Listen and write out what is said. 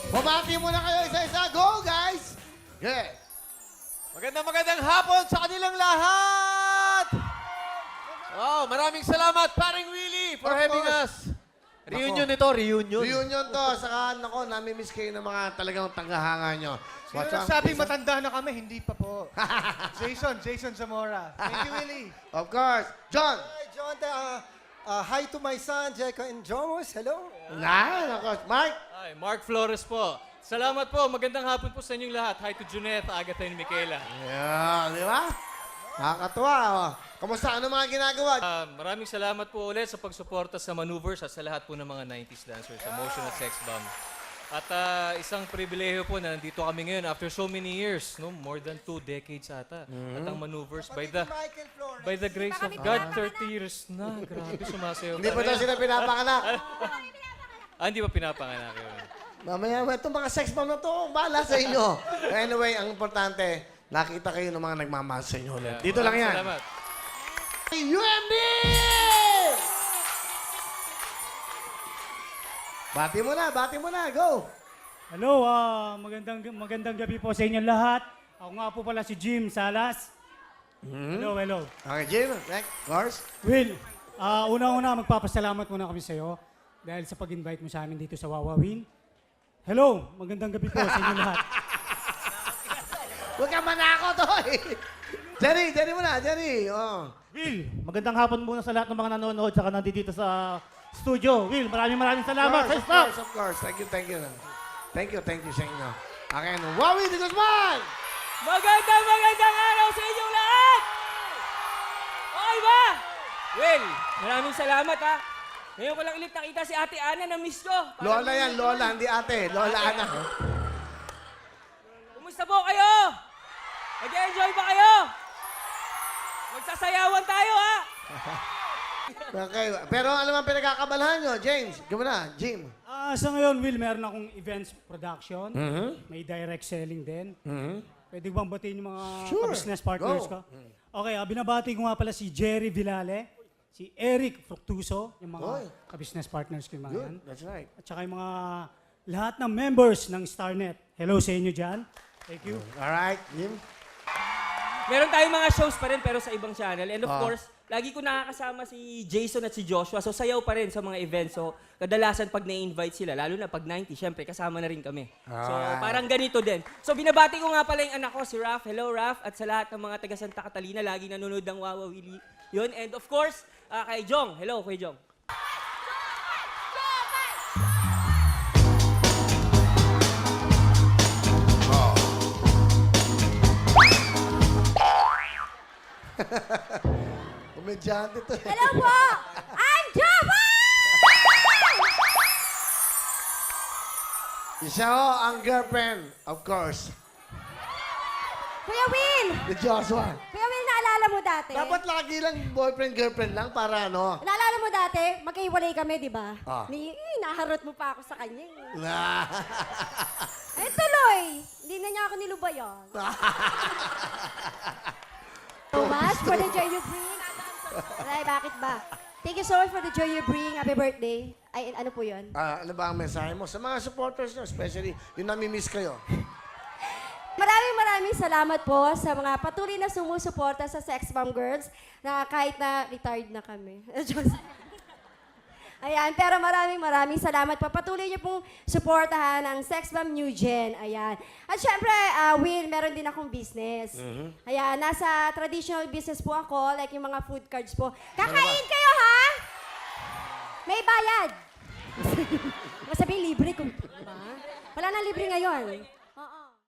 Bumati muna kayo isa-isa. Go, guys! Yeah. Magandang hapon sa kanilang lahat! Wow, maraming salamat, paring Willie, for Of having course. us. Reunion ito, reunion. Reunion to. Saka, nako, nami-miss kayo ng mga talagang tagahanga nyo. Sino nagsabing matanda na kami? Hindi pa po. Jason Zamora. Thank you, Willie. Of course. John! Hi, John. Hi to my son, Jacob and Jomos. Hello. Nako. Mark! Hi, Mark Flores po. Salamat po. Magandang hapon po sa inyong lahat. Hi to Juneth, Agatha, and Michaela. Yeah, di ba? Nakakatuwa. Oh. Kamusta? Ano mga ginagawa? Maraming salamat po ulit sa pagsuporta sa maneuvers at sa lahat po ng mga 90s dancers sa Motion at Sex Bomb. At isang pribileho po na nandito kami ngayon after so many years, no? More than 2 decades ata. At ang maneuvers by the grace of God, 30 years na. Grabe, sumasayaw. Hindi pa daw sila pinapanganak. Hindi pa pinapanganak yun. Mamaya, itong mga sex bomb na to, bahala sa inyo. Anyway, ang importante, nakita kayo ng mga nagmamahal sa inyo ulit. Dito lang yan. Salamat. UMD! Bati mo na, go! Hello, magandang gabi po sa inyong lahat. Ako nga po pala si Jim Salas. Hello. Okay, Jim, next, course. Will, unang-una magpapasalamat muna kami sa iyo dahil sa pag-invite mo sa amin dito sa Wawawin. Hello, magandang gabi po sa inyong lahat. Huwag ka manako, Toy! Jerry muna, Jerry. Oh. Will, magandang hapon muna sa lahat ng mga nanonood saka nandito sa studio. Will, maraming salamat sa staff. Of course. Thank you. Thank you sa inyo. Okay, Wawi de Guzman! Magandang araw sa inyong lahat! Okay ba? Well, maraming salamat ha. Ngayon ko lang ulit nakita si Ate Ana na miss ko. Lola yan, Lola, hindi ate. Lola Ana. Kumusta po kayo? Nag-enjoy ba kayo? Magsasayawan tayo ha? Okay, pero ano man pinagkakabalahan nyo? James, gumana, Jim. Sa ngayon, Will, meron akong events production. May direct selling din. Pwede bang batiin yung mga Sure. business partners Go. ko? Okay, binabati ko nga pala si Jerry Villale, si Eric Fructuso, yung mga Oy. business partners ko yung mga yan. Good, that's right. At saka yung mga lahat ng members ng StarNet. Hello sa inyo dyan. Thank you. Alright, Jim. Meron tayong mga shows pa rin pero sa ibang channel. And of Ah. course, lagi ko nakakasama si Jason at si Joshua. So sayaw pa rin sa mga events. So kadalasan pag na-invite sila, lalo na pag 90, syempre kasama na rin kami. So Alright. parang ganito din. So binabati ko nga pala yung anak ko, si Raf. Hello Raf. At sa lahat ng mga taga Santa Catalina, lagi nanonood ng Wawa Willie. Yun. And of course, kay Jong. Hello, kay Jong. Komedyante to. Hello po! I'm Java! Isa ho, ang girlfriend, of course, Kuya Will! ni Joshua. Kuya Will, naalala mo dati? Dapat lagi lang boyfriend-girlfriend lang para ano. Naalala mo dati, magkahiwalay kami, di ba? Ah. Naharot mo pa ako sa kanya. Na. Ay, tuloy! Hindi na niya ako nilubayan. So much for the joy you bring. Aray, bakit ba? Thank you so much for the joy you bring. Happy birthday. Ay, ano po yun? Ano ba ang mensahe mo sa mga supporters nyo, especially yung nami-miss kayo? Maraming salamat po sa mga patuloy na sumusuporta sa Sex Bomb Girls na kahit na retired na kami. Ayan, pero maraming salamat po. Patuloy niyo pong suportahan ang Sex Bomb New Gen. Ayan. At syempre, Will, meron din akong business. Ayan, nasa traditional business po ako, like yung mga food cards po. Kakain kayo, ha? May bayad. Masabihin libre kung... Diba? Wala nang libre ngayon.